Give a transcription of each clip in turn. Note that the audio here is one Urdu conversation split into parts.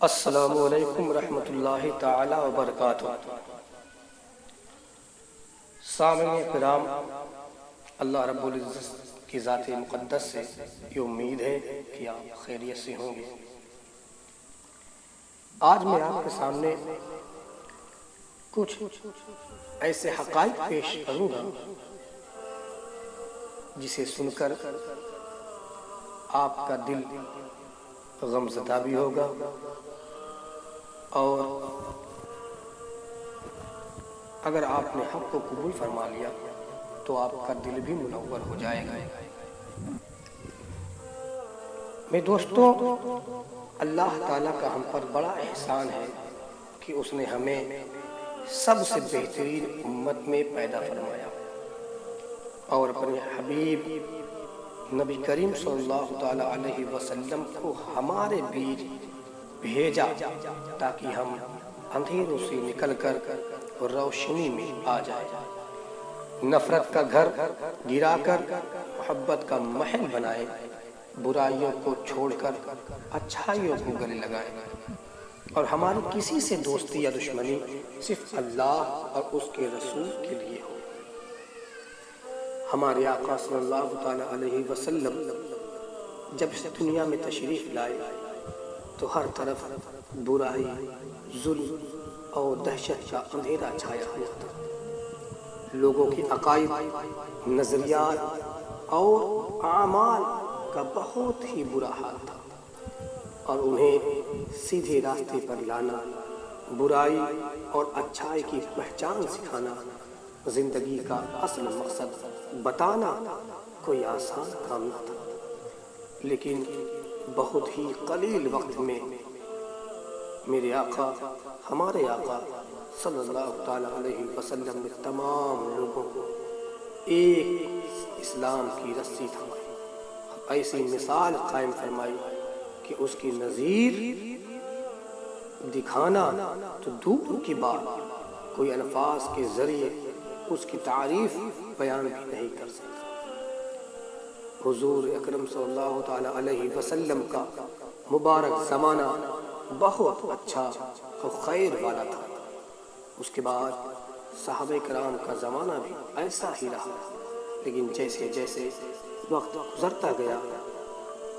السلام علیکم ورحمۃ اللہ تعالی وبرکاتہ۔ سامعین کرام، اللہ رب العزت کی ذات مقدس سے یہ امید ہے کہ آپ خیریت سے ہوں گے۔ آج میں آپ کے سامنے کچھ ایسے حقائق پیش کروں گا جسے سن کر آپ کا دل غمزدہ بھی ہوگا اور اگر آپ نے حق کو قبول فرما لیا تو آپ کا دل بھی منور ہو جائے گا۔ میں دوستوں، اللہ تعالیٰ کا ہم پر بڑا احسان ہے کہ اس نے ہمیں سب سے بہترین امت میں پیدا فرمایا اور اپنے حبیب نبی کریم صلی اللہ تعالیٰ علیہ وسلم کو ہمارے بیچ بھیجا تاکہ ہم اندھیروں سے نکل کر روشنی میں آ جائے، نفرت کا گھر گرا کر محبت کا محل بنائے، برائیوں کو چھوڑ کر اچھائیوں کو گلے لگائے اور ہماری کسی سے دوستی یا دشمنی صرف اللہ اور اس کے رسول کے لیے ہو۔ ہمارے آقا صلی اللہ تعالیٰ علیہ وسلم جب اس دنیا میں تشریف لائے تو ہر طرف برائی، ظلم اور دہشت کا اندھیرا چھایا ہوا تھا۔ لوگوں کی عقائد، نظریات اور اعمال کا بہت ہی برا حال تھا اور انہیں سیدھے راستے پر لانا، برائی اور اچھائی کی پہچان سکھانا، زندگی کا اصل مقصد بتانا کوئی آسان کام نہ تھا۔ لیکن بہت ہی قلیل وقت میں میرے آقا، ہمارے آقا صلی اللہ تعالیٰ علیہ وسلم نے تمام لوگوں کو ایک اسلام کی رسی تھمائی، ایسی مثال قائم فرمائی کہ اس کی نظیر دکھانا تو دور کی بات، کوئی الفاظ کے ذریعے اس کی تعریف بیان بھی نہیں کر سکتا۔ حضور اکرم صلی اللہ تعالیٰ علیہ وسلم کا مبارک زمانہ بہت اچھا اور خیر والا تھا۔ اس کے بعد صحابہ کرام کا زمانہ بھی ایسا ہی رہا، لیکن جیسے جیسے وقت گزرتا گیا،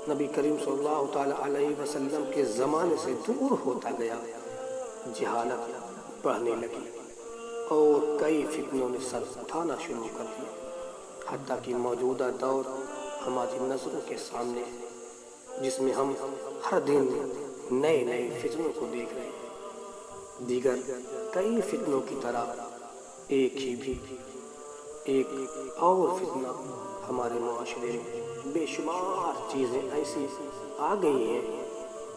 نبی کریم صلی اللہ تعالیٰ علیہ وسلم کے زمانے سے دور ہوتا گیا، جہالت بڑھنے لگی اور کئی فتنوں نے سر اٹھانا شروع کر دیا، حتیٰ کہ موجودہ دور ہماری نظروں کے سامنے ہے، جس میں ہم ہر دن نئے نئے فتنوں کو دیکھ رہے ہیں۔ دیگر کئی فتنوں کی طرح ایک اور فتنہ ہمارے معاشرے میں بے شمار چیزیں ایسی آ گئی ہیں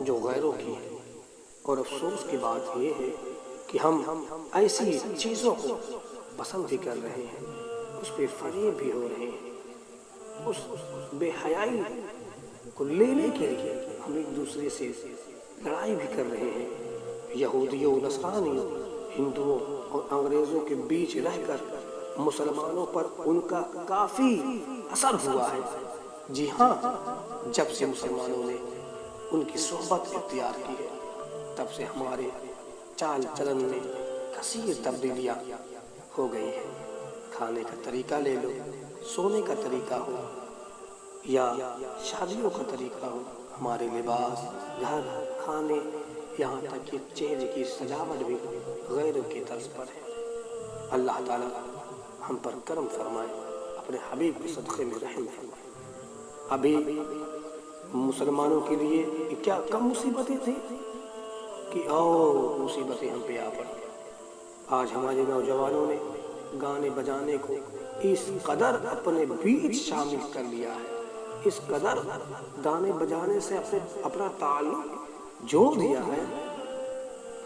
جو غیروں کی ہیں، اور افسوس کی بات یہ ہے کہ ہم ایسی چیزوں کو پسند بھی کر رہے ہیں، اس پہ فریب بھی ہو رہے ہیں۔ اس بے حیائی کو لینے کے لیے ہم ایک دوسرے سے لڑائی بھی کر رہے ہیں۔ یہودیوں، نصرانیوں، ہندوؤں اور انگریزوں کے بیچ رہ کر مسلمانوں پر ان کا کافی اثر ہوا ہے۔ جی ہاں، جب سے مسلمانوں نے ان کی صحبت اختیار کی ہے، تب سے ہمارے چال چلن میں کثیر تبدیلیاں ہو گئی ہیں۔ کھانے کا طریقہ لے لو، سونے کا طریقہ ہو یا شادیوں کا طریقہ ہو، ہمارے لباس، گھر، کھانے، یہاں تک کہ چہرے کی سجاوٹ بھی غیروں کی طرز پر ہے۔ اللہ تعالیٰ ہم پر کرم فرمائے، اپنے حبیب کے صدقے میں رحم فرمائے۔ ابھی مسلمانوں کے لیے کیا کم مصیبتیں تھیں کہ اور مصیبتیں ہم پہ آ پڑی۔ آج ہمارے نوجوانوں نے گانے بجانے کو اس قدر اپنے بیچ شامل کر لیا ہے، اس قدر گانے بجانے سے اپنا تعلق جوڑ دیا ہے،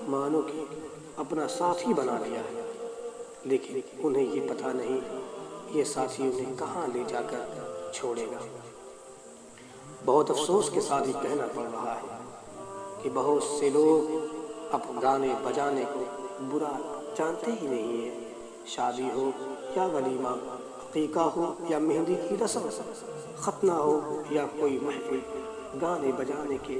مانو کہ اپنا ساتھی بنا لیا ہے، لیکن انہیں یہ پتہ نہیں یہ ساتھی انہیں کہاں لے جا کر چھوڑے گا۔ بہت افسوس کے ساتھ یہ کہنا پڑ رہا ہے کہ بہت سے لوگ اب گانے بجانے کو برا جانتے ہی نہیں ہیں۔ شادی ہو یا ولیمہ، عقیقہ ہو یا مہندی کی رسم، ختنہ ہو یا کوئی محفل، گانے بجانے کے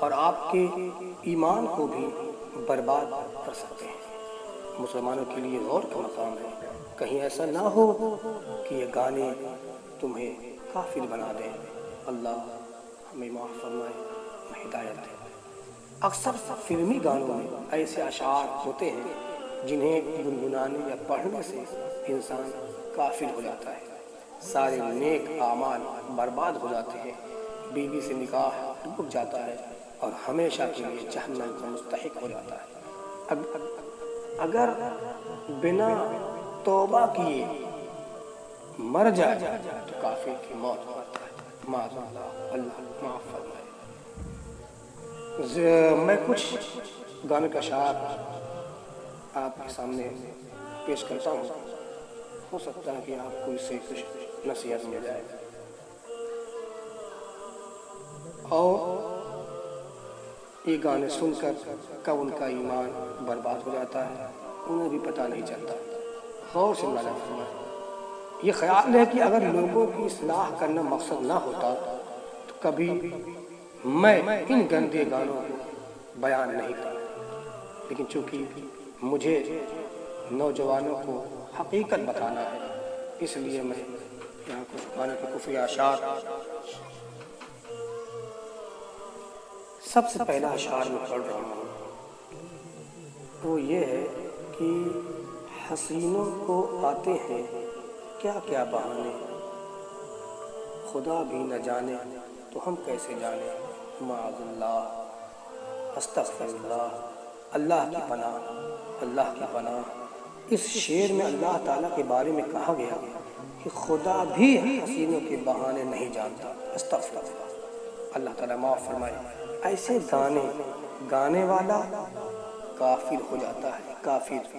اور آپ کے ایمان کو بھی برباد کر سکتے ہیں۔ مسلمانوں کے لیے غور کا مقام ہے، کہیں ایسا نہ ہو کہ یہ گانے تمہیں کافر بنا دیں۔ اللہ ہمیں معاف فرمائے، ہدایت دے۔ اکثر فلمی گانوں میں ایسے اشعار ہوتے ہیں جنہیں گنگنانے یا پڑھنے سے انسان کافر ہو جاتا ہے، سارے نیک اعمال برباد ہو جاتے ہیں، بیوی سے نکاح ٹوٹ جاتا ہے اور ہمیشہ کے لیے جہنم کا مستحق ہو جاتا ہے۔ اگر بنا توبہ کیے مر جائے تو کافر کی موت ہوتا ہے، معاذ اللہ، اللہ معاف فرمائے۔ میں کچھ گانے کا اشعار آپ کے سامنے پیش کرتا ہوں، ہو سکتا ہے کہ آپ کو اس سے کچھ نصیحت مل جائے اور یہ گانے سن کر کب ان کا ایمان برباد ہو جاتا ہے انہیں بھی پتہ نہیں چلتا۔ غور سے ملاحظہ فرمائیں۔ یہ خیال ہے کہ اگر لوگوں کی اصلاح کرنا مقصد نہ ہوتا تو کبھی میں ان گندے گانوں کو بیان نہیں کرتا، لیکن چونکہ مجھے نوجوانوں کو حقیقت بتانا ہے اس لیے میں یہاں کچھ گانے کے کفری اشعار۔ سب سے پہلا اشعار میں پڑھ رہا ہوں وہ یہ ہے کہ حسینوں کو آتے ہیں کیا کیا بہانے، خدا بھی نہ جانے تو ہم کیسے جانے، معاذ اللہ، استغفر اللہ، اللہ کی پناہ، اللہ کی پناہ۔ اس شعر میں اللہ تعالیٰ کے بارے میں کہا گیا کہ خدا بھی حسینوں کے بہانے نہیں جانتا، استغفر اللہ، اللہ تعالیٰ معاف فرمائے۔ ایسے گانے گانے والا کافر ہو جاتا ہے، کافر،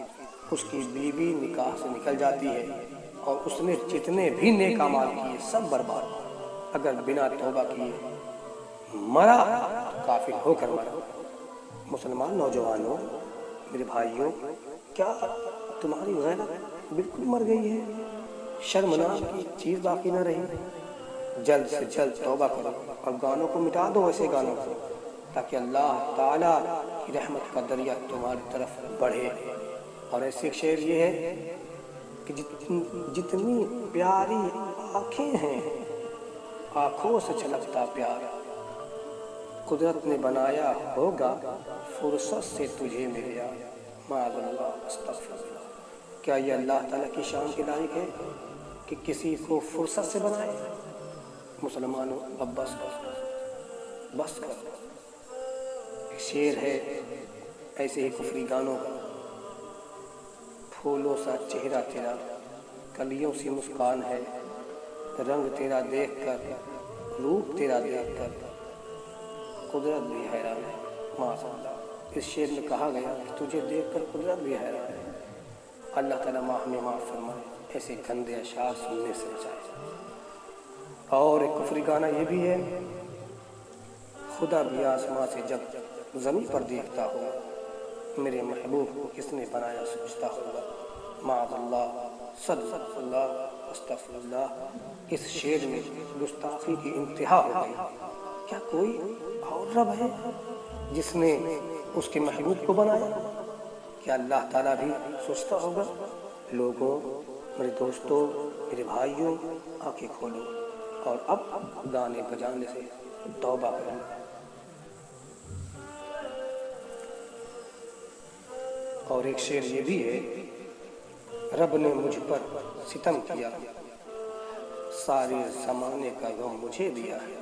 اس کی بیوی نکاح سے نکل جاتی ہے اور اس نے جتنے بھی نیک اعمال کیے سب برباد۔ اگر بنا توبہ کیے مرا تو کافر ہو کر مرا۔ مسلمان نوجوانوں، میرے بھائیوں، کیا تمہاری غیرت بالکل مر گئی ہے؟ شرمناک کی چیز باقی نہ رہی؟ جلد سے جلد توبہ کرو اور گانوں کو مٹا دو، ایسے گانوں کو، تاکہ اللہ تعالیٰ کی رحمت کا دریا تمہاری طرف بڑھے۔ اور ایسی ایک شعر یہ ہے کہ جتنی پیاری آنکھیں ہیں آنکھوں سے چھلکتا پیار، قدرت نے بنایا ہوگا فرصت سے تجھے میرے یار، معاذ اللہ، استغفر اللہ۔ کیا یہ اللہ تعالیٰ کی شان کے لائق ہے کہ کسی کو فرصت سے بنائے؟ مسلمانوں اب بس کر۔ ایک شعر ہے ایسے ہی کفری گانوں کا، پھولوں سا چہرہ تیرا، کلیوں سی مسکان ہے، رنگ تیرا دیکھ کر، روپ تیرا دیکھ کر قدرت بھی حیران ہے، معاذ اللہ۔ اس شعر میں کہا گیا کہ تجھے دیکھ کر قدرت بھی حیران ہے۔ اللہ تعالیٰ ہمیں معاف فرمائے ایسے گندے اشعار سننے سے بچائے۔ اور ایک کفری گانا یہ بھی ہے، خدا بھی آسمان سے جب زمین پر دیکھتا ہوگا، میرے محبوب کو کس نے بنایا سوچتا ہوگا، معاذ اللہ، صدق اللہ، استغفر اللہ۔ اس شعر میں گستاخی کی انتہا ہو گئی۔ کیا کوئی اور رب ہے جس نے اس کے محبوب کو بنایا؟ کیا اللہ تعالیٰ بھی سوچتا ہوگا؟ لوگوں، میرے دوستوں، میرے بھائیوں، آنکھیں کھولو اور اب گانے بجانے سے توبہ کرو۔ اور ایک شعر یہ بھی ہے، رب نے مجھ پر ستم کیا، سارے زمانے کا غم مجھے دیا ہے۔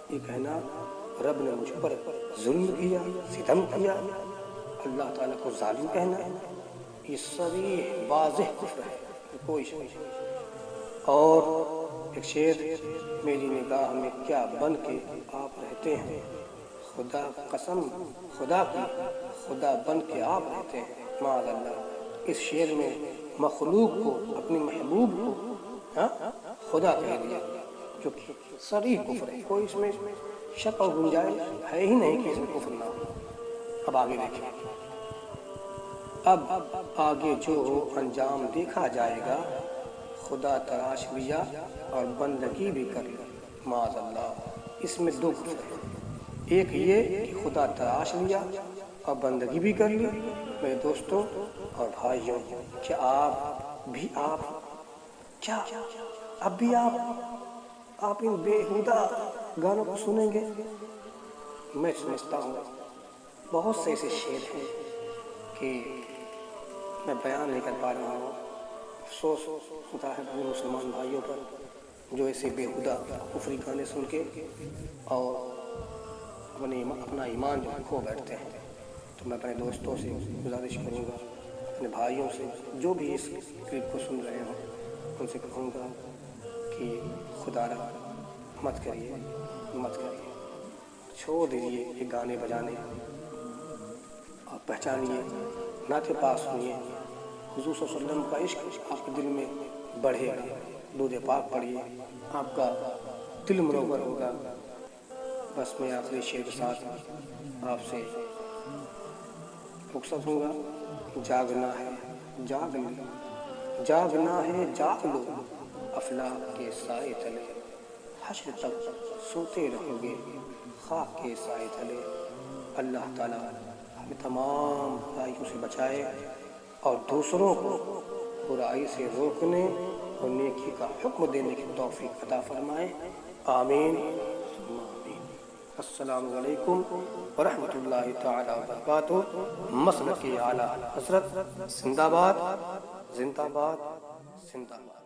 یہ کہنا رب نے مجھ پر ظلم کیا، ستم کیا، اللہ تعالیٰ کو ظالم کہنا، یہ صریح واضح کفر ہے، کوئی شک نہیں۔ اور ایک شعر، میری نگاہ میں کیا بن کے آپ رہتے ہیں، خدا قسم خدا کی، خدا بن کے آپ رہتے ہیں، معاذ اللہ۔ اس شعر میں مخلوق کو، اپنے محبوب کو خدا کہہ دیا، جو کہ صریح کفر ہے، کوئی اس میں شک اور گنجائش ہے ہی نہیں کہ اس میں کفر نہ ہو۔ اب آگے دیکھیں، اب آگے جو انجام دیکھا جائے گا، خدا تراش لیا اور بندگی بھی کر لی، معاذ اللہ۔ اس میں دو کفر ہیں، ایک یہ کہ خدا تراش لیا اور بندگی بھی کر لی۔ میرے دوستوں اور بھائیوں، کیا کیا اب بھی آپ ان بےہودہ گانوں کو سنیں گے؟ میں سمجھتا ہوں بہت سے ایسے شعر ہیں کہ میں بیان نہیں کر پا رہا ہوں۔ افسوس ہوتا ہے اپنے مسلمان بھائیوں پر جو ایسے بےہودہ کفری گانے سن کے اور اپنا ایمان جو کھو بیٹھتے ہیں۔ تو میں اپنے دوستوں سے گزارش کروں گا، اپنے بھائیوں سے جو بھی اس کلپ کو سن رہے ہوں، ان سے کہوں گا کہ خدا را مت کریے، چھوڑ دیجیے یہ گانے بجانے اور پہچانیے، نعت پاک سنیے، حضور صلی اللہ علیہ وسلم کا عشق آپ کے دل میں بڑھے گا، درود پاک پڑھیے، آپ کا دل منور ہوگا۔ بس میں آخری شعر کے ساتھ آپ سے رخصت ہوں گا۔ جاگنا ہے جاگ لو افلاک کے سائے تلے، حشر تک سوتے رہو گے خاک کے سائے تلے۔ اللہ تعالیٰ ہمیں تمام برائیوں سے بچائے اور دوسروں کو برائی سے روکنے اور نیکی کا حکم دینے کی توفیق عطا فرمائے، آمین ثم آمین۔ السلام علیکم ورحمۃ اللہ تعالی وبرکاتہ۔ مسلک اعلیٰ حضرت زندہ باد، زندہ باد، زندہ باد۔